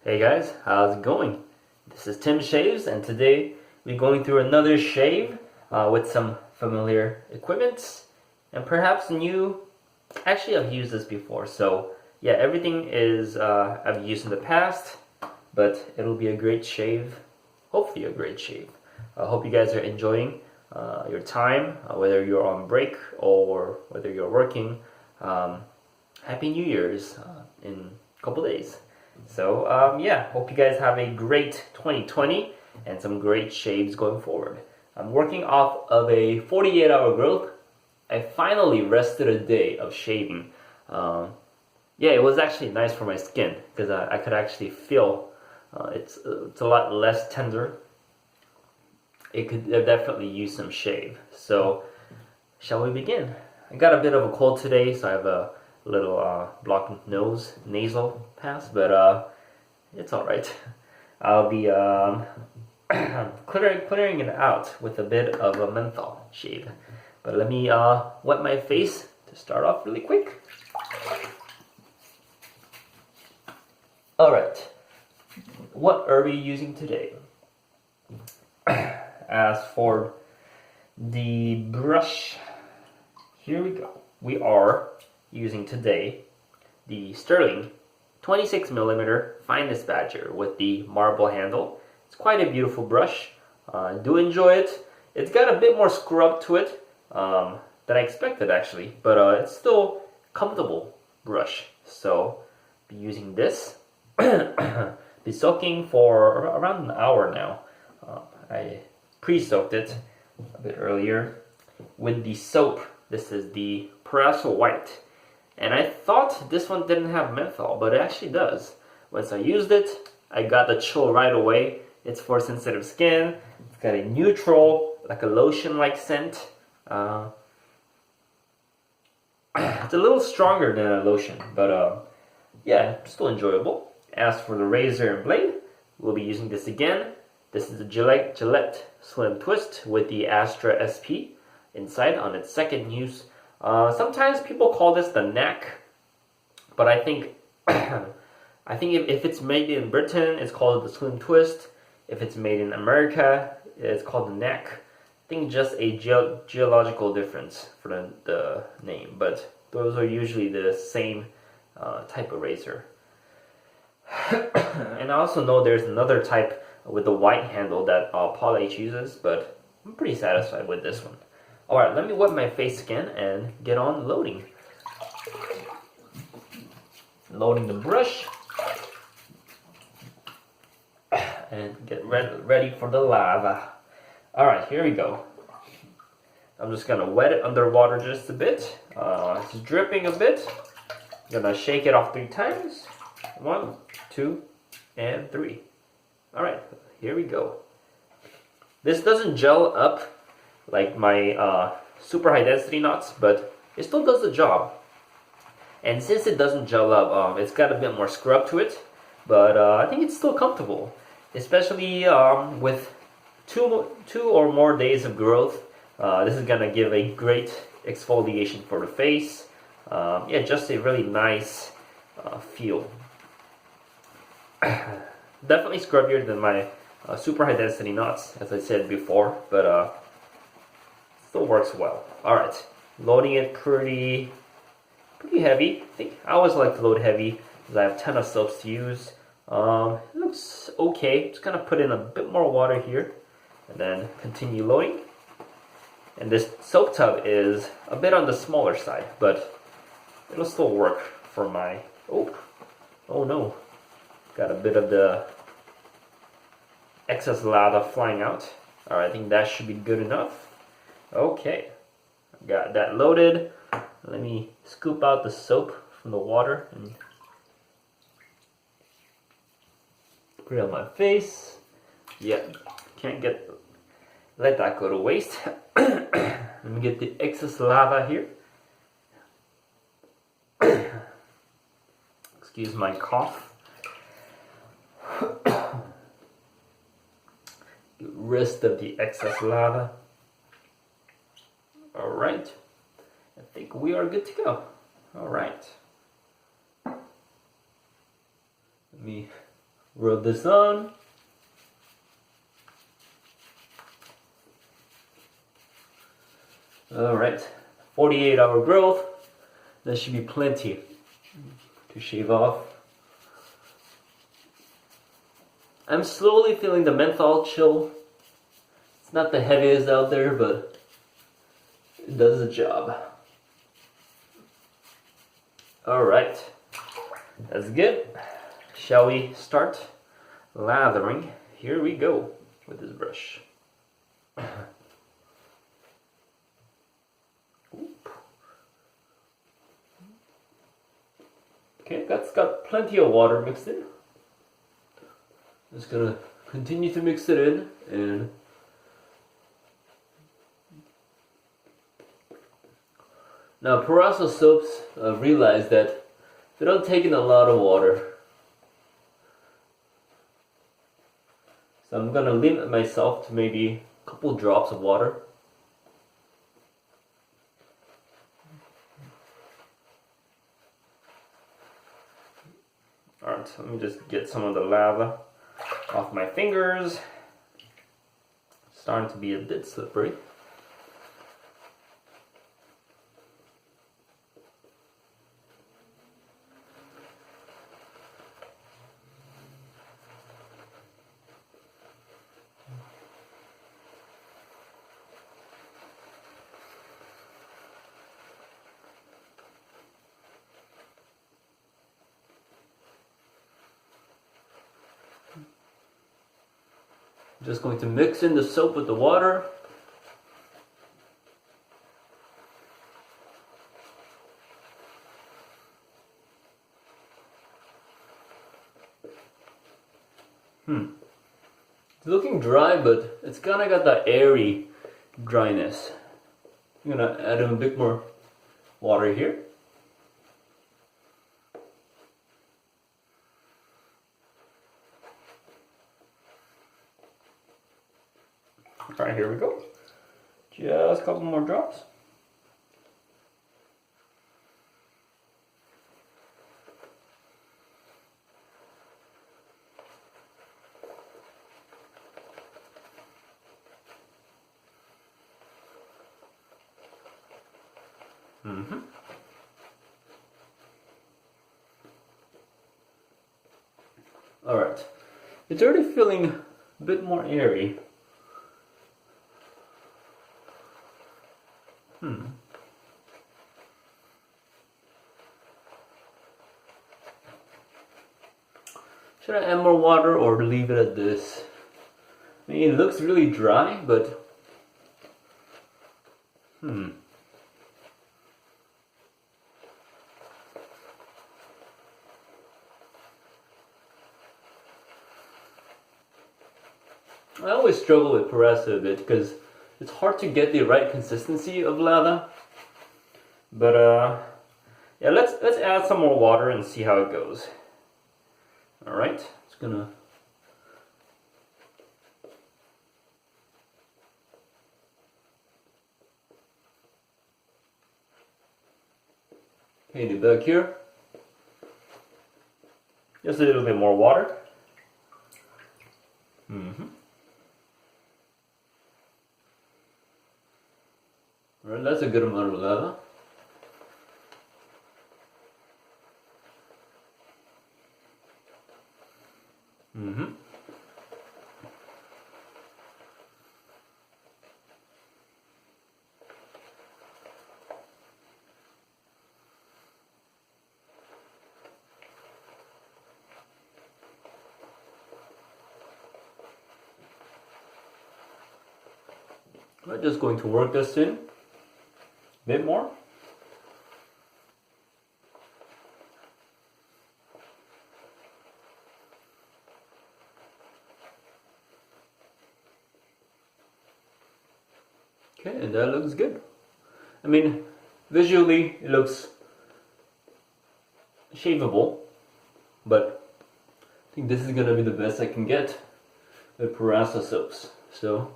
Hey guys, how's it going? This is Tim Shaves, and today we're going through another shave with some familiar equipment and perhaps new. Actually, I've used this before, so yeah, everything is I've used in the past, but it'll be a great shave. Hopefully, a great shave. I hope you guys are enjoying your time, whether you're on break or whether you're working. Happy New Year's in a couple days. So yeah, hope you guys have a great 2020 and some great shaves going forward. I'm working off of a 48-hour growth. I finally rested a day of shaving. Yeah, it was actually nice for my skin because I could actually feel it's a lot less tender. It could definitely use some shave. So shall we begin? I got a bit of a cold today, so I have a little blocked nasal pass, but it's all right. I'll be clearing it out with a bit of a menthol shave. But let me wet my face to start off really quick. All right, what are we using today? As for the brush, here we go. We are using today the Stirling 26mm Finest Badger with the marble handle. It's quite a beautiful brush. I do enjoy it. It's got a bit more scrub to it than I expected actually, but it's still comfortable brush. So be using this. Be soaking for around an hour now. I pre-soaked it a bit earlier with the soap. This is the Proraso White. And I thought this one didn't have menthol, but it actually does. Once I used it, I got the chill right away. It's for sensitive skin. It's got a neutral, like a lotion-like scent. It's a little stronger than a lotion, but yeah, still enjoyable. As for the razor and blade, we'll be using this again. This is the Gillette Slim Twist with the Astra SP inside on its second use. Sometimes people call this the neck, but I think if it's made in Britain, it's called the Slim Twist. If it's made in America, it's called the neck. I think just a geological difference for the name, but those are usually the same type of razor. And I also know there's another type with the white handle that Paul H uses, but I'm pretty satisfied with this one. Alright, let me wet my face again and get on loading. Loading the brush. And get ready for the lava. Alright, here we go. I'm just gonna wet it underwater just a bit. It's dripping a bit. I'm gonna shake it off 3 times. 1, 2, and 3. Alright, here we go. This doesn't gel up like my super high density knots, but it still does the job. And since it doesn't gel up, it's got a bit more scrub to it, but I think it's still comfortable, especially with two or more days of growth. This is gonna give a great exfoliation for the face. Yeah, just a really nice feel. Definitely scrubbier than my super high density knots, as I said before, but still works well. Alright, loading it pretty heavy. I always like to load heavy because I have a ton of soaps to use. It looks okay. Just gonna put in a bit more water here and then continue loading. And this soap tub is a bit on the smaller side, but it'll still work for my... Oh no. Got a bit of the excess lava flying out. Alright, I think that should be good enough. Okay, got that loaded. Let me scoop out the soap from the water and put it on my face. Yeah, can't let that go to waste. Let me get the excess lava here. Excuse my cough. Get rid of the excess lava. Alright, I think we are good to go. Alright. Let me Rub this on. Alright, 48-hour growth. That should be plenty to shave off. I'm slowly feeling the menthol chill. It's not the heaviest out there, but it does the job. Alright, that's good. Shall we start lathering? Here we go with this brush. Okay, that's got plenty of water mixed in. Just gonna continue to mix it in, and now Proraso soaps, I've realized that they don't take in a lot of water. So I'm gonna limit myself to maybe a couple drops of water. Alright, so let me just get some of the lava off my fingers. Starting to be a bit slippery. Just going to mix in the soap with the water. It's looking dry, but it's kind of got that airy dryness. I'm gonna add in a bit more water here. Alright, here we go. Just a couple more drops. Alright, it's already feeling a bit more airy. Should I add more water or leave it at this? I mean, it looks really dry, but I always struggle with Proraso a bit because it's hard to get the right consistency of lather. But yeah, let's add some more water and see how it goes. All right, it's gonna. Okay, back here. Just a little bit more water. Alright, that's a good amount of lava. I'm just going to work this in a bit more. Okay, and that looks good. I mean, visually it looks shaveable, but I think this is gonna be the best I can get with Proraso soaps. So,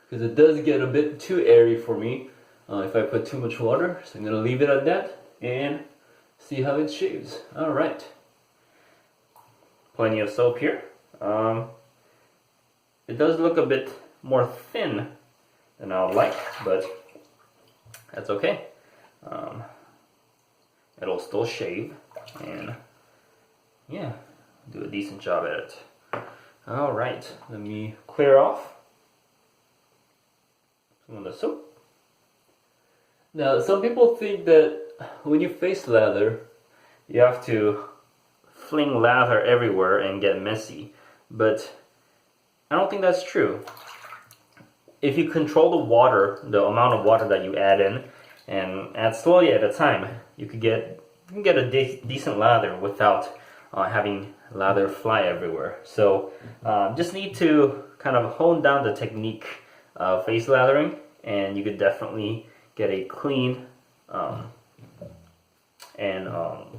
because it does get a bit too airy for me if I put too much water, so I'm gonna leave it at that and see how it shaves. All right, plenty of soap here. It does look a bit more thin than I would like, but that's okay. It'll still shave, and yeah, do a decent job at it. Alright, let me clear off some of the soap. Now, some people think that when you face lather, you have to fling lather everywhere and get messy, but I don't think that's true. If you control the water, the amount of water that you add in, and add slowly at a time, you can get a decent lather without having lather fly everywhere. So just need to kind of hone down the technique of face lathering, and you could definitely get a clean and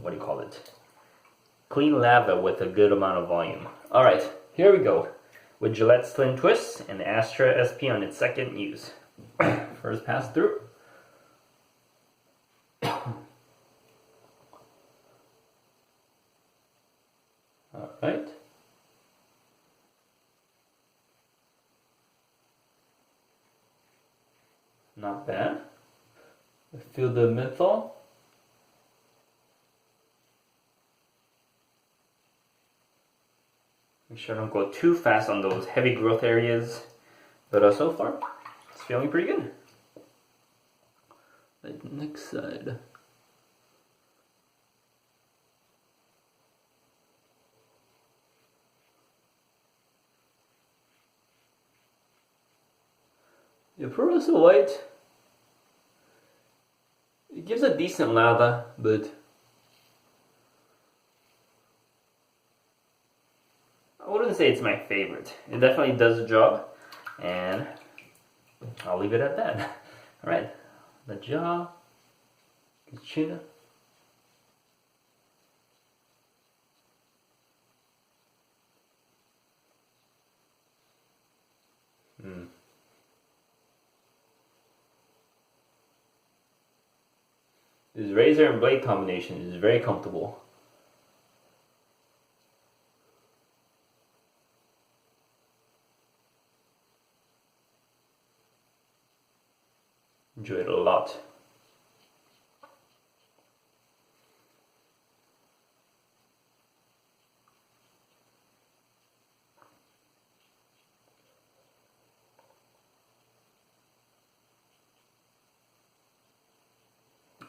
what do you call it? Clean lather with a good amount of volume. All right, here we go with Gillette Slim Twist and the Astra SP on its second use. First pass through. All right. Not bad. I feel the menthol. Make sure I don't go too fast on those heavy growth areas, but so far it's feeling pretty good. Right, next side. The Proraso white, it gives a decent lather, but I wouldn't say it's my favorite. It definitely does the job, and I'll leave it at that. Alright, the jaw, the chin. This razor and blade combination is very comfortable. Enjoy it a lot.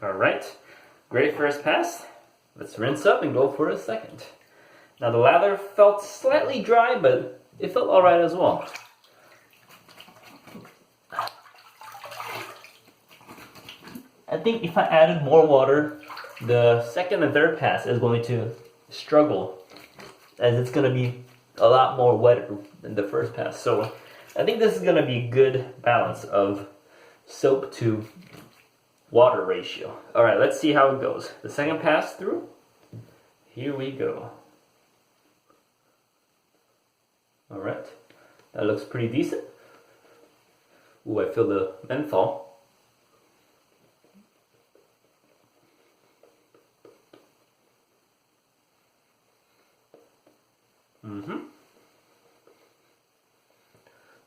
Alright, great first pass. Let's rinse up and go for a second. Now the lather felt slightly dry, but it felt alright as well. I think if I added more water, the second and third pass is going to struggle, as it's going to be a lot more wetter than the first pass. So I think this is going to be a good balance of soap to water ratio. Alright, let's see how it goes. The second pass through, here we go. Alright, that looks pretty decent. Ooh, I feel the menthol.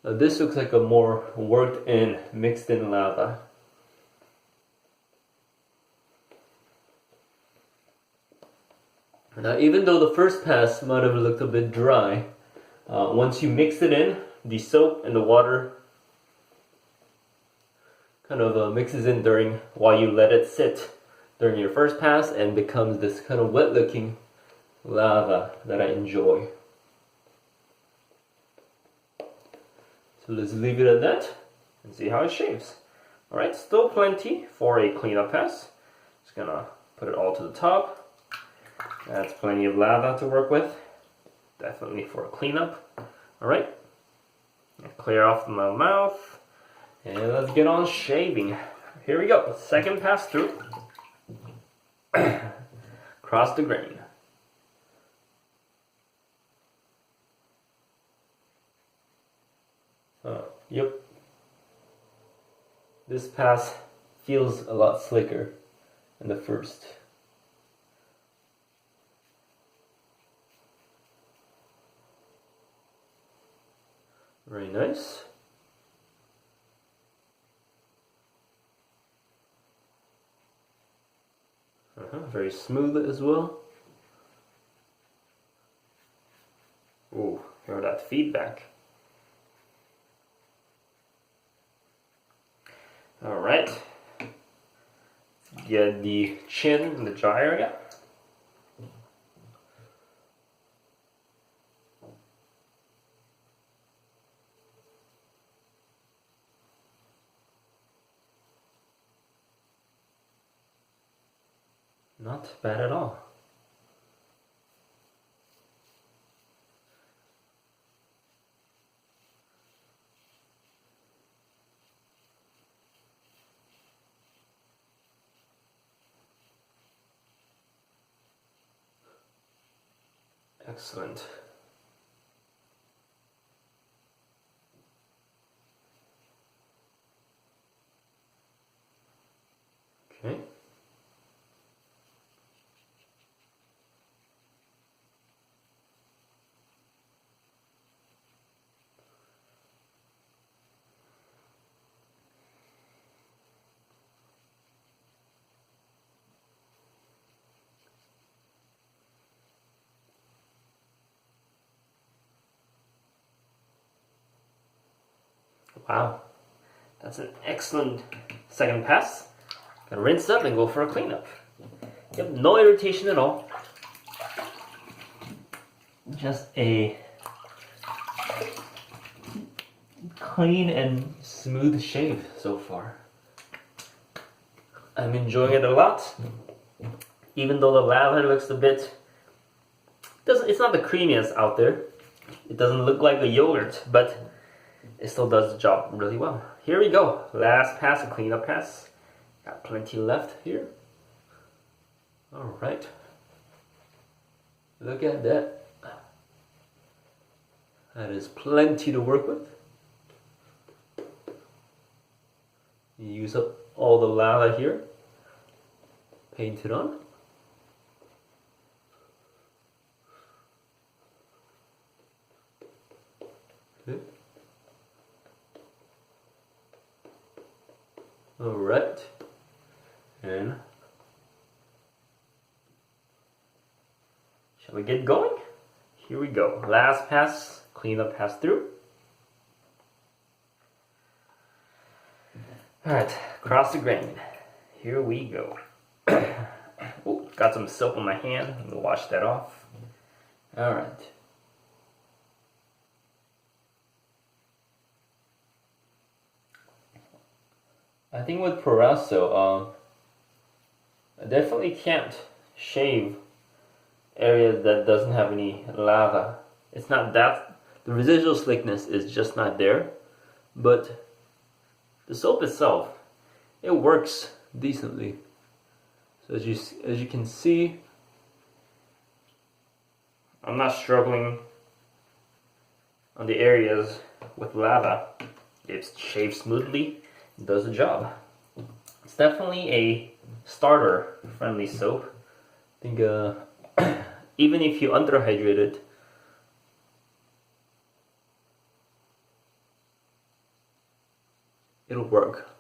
Now this looks like a more worked in, mixed in lather. Now even though the first pass might have looked a bit dry, once you mix it in, the soap and the water kind of mixes in while you let it sit during your first pass, and becomes this kind of wet looking lather that I enjoy. So let's leave it at that and see how it shaves. Alright, still plenty for a cleanup pass. Just gonna put it all to the top. That's plenty of lather to work with. Definitely for a cleanup. Alright, clear off my mouth. And let's get on shaving. Here we go, second pass through. Cross the grain. Yep. This pass feels a lot slicker than the first. Very nice. Very smooth as well. Ooh, hear that feedback. Alright. Get the chin and the jaw area. Not bad at all. Excellent. Okay. Wow, that's an excellent second pass. Gonna rinse up and go for a cleanup. Yep, no irritation at all. Just a clean and smooth shave so far. I'm enjoying it a lot. Even though the lather looks a bit, it's not the creamiest out there. It doesn't look like a yogurt, but it still does the job really well. Here we go. Last pass, a cleanup pass. Got plenty left here. Alright. Look at that. That is plenty to work with. Use up all the lather here. Paint it on. Okay. Alright, and shall we get going? Here we go. Last pass, cleanup pass through. Alright, cross the grain. Here we go. Ooh, got some soap on my hand. I'm gonna wash that off. Alright. I think with Proraso, I definitely can't shave areas that doesn't have any lather. It's not that, the residual slickness is just not there, but the soap itself, it works decently. So as you can see, I'm not struggling on the areas with lather. It shaves smoothly. Does the job. It's definitely a starter friendly soap. I think even if you underhydrate it, it'll work.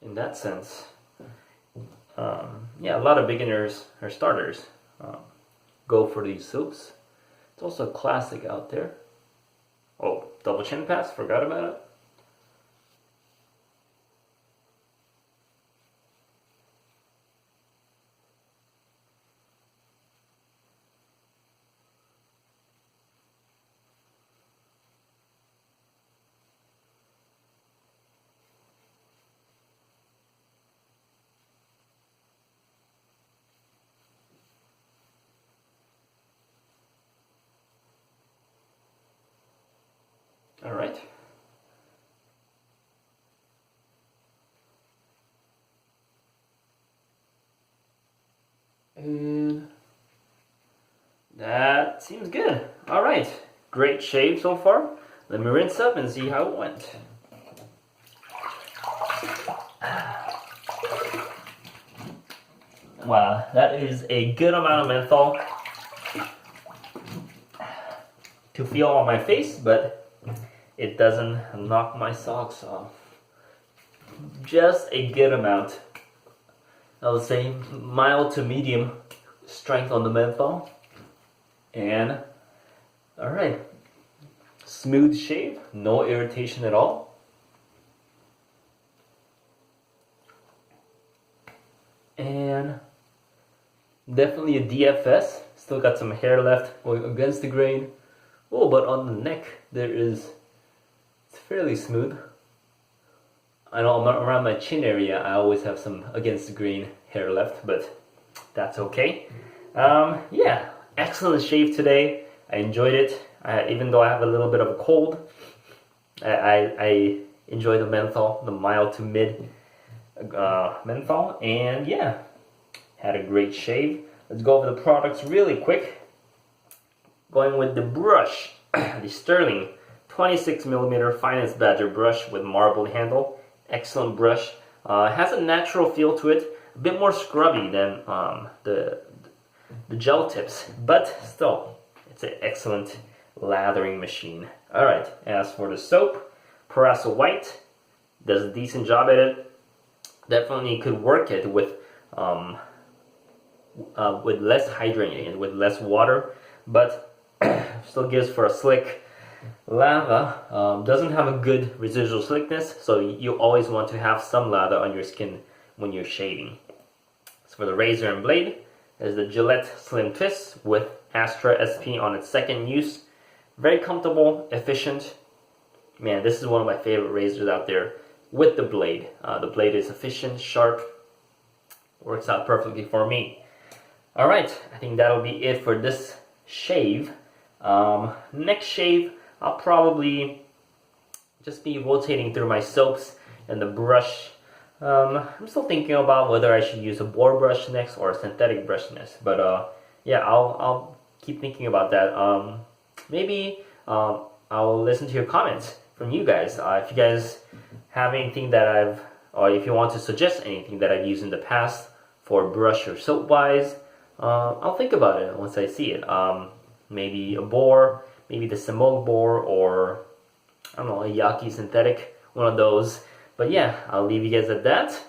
In that sense, yeah, a lot of beginners or starters go for these soaps. It's also a classic out there. Oh, double chin pass, forgot about it. All right. And that seems good. All right. Great shave so far. Let me rinse up and see how it went. Wow, that is a good amount of menthol to feel on my face, but it doesn't knock my socks off. Just a good amount. I would say mild to medium strength on the menthol. And alright, smooth shave, no irritation at all. And definitely a DFS. Still got some hair left going against the grain. Oh, but on the neck it's fairly smooth. I know around my chin area I always have some against the grain hair left, but that's okay. Yeah, excellent shave today. I enjoyed it. Even though I have a little bit of a cold, I enjoy the menthol, the mild to mid menthol, and yeah, had a great shave. Let's go over the products really quick. Going with the brush, the Stirling 26mm Finest Badger brush with marbled handle. Excellent brush. It has a natural feel to it, a bit more scrubby than the gel tips, but still, it's an excellent lathering machine. Alright, as for the soap, Proraso White does a decent job at it. Definitely could work it with less hydrating and with less water, but still gives for a slick lather. Doesn't have a good residual slickness, so you always want to have some lather on your skin when you're shaving. As for the razor and blade, there's the Gillette Slim Twist with Astra SP on its second use. Very comfortable, efficient. Man, this is one of my favorite razors out there with the blade. The blade is efficient, sharp, works out perfectly for me. Alright, I think that'll be it for this shave. Next shave, I'll probably just be rotating through my soaps and the brush. I'm still thinking about whether I should use a boar brush next or a synthetic brush next. But yeah, I'll keep thinking about that. Maybe I'll listen to your comments from you guys. If you guys have anything that or if you want to suggest anything that I've used in the past for brush or soap wise, I'll think about it once I see it. Maybe a boar, maybe the Simone boar, or I don't know, a Yaki synthetic, one of those. But yeah, I'll leave you guys at that.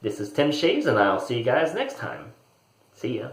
This is Tim Shaves, and I'll see you guys next time. See ya.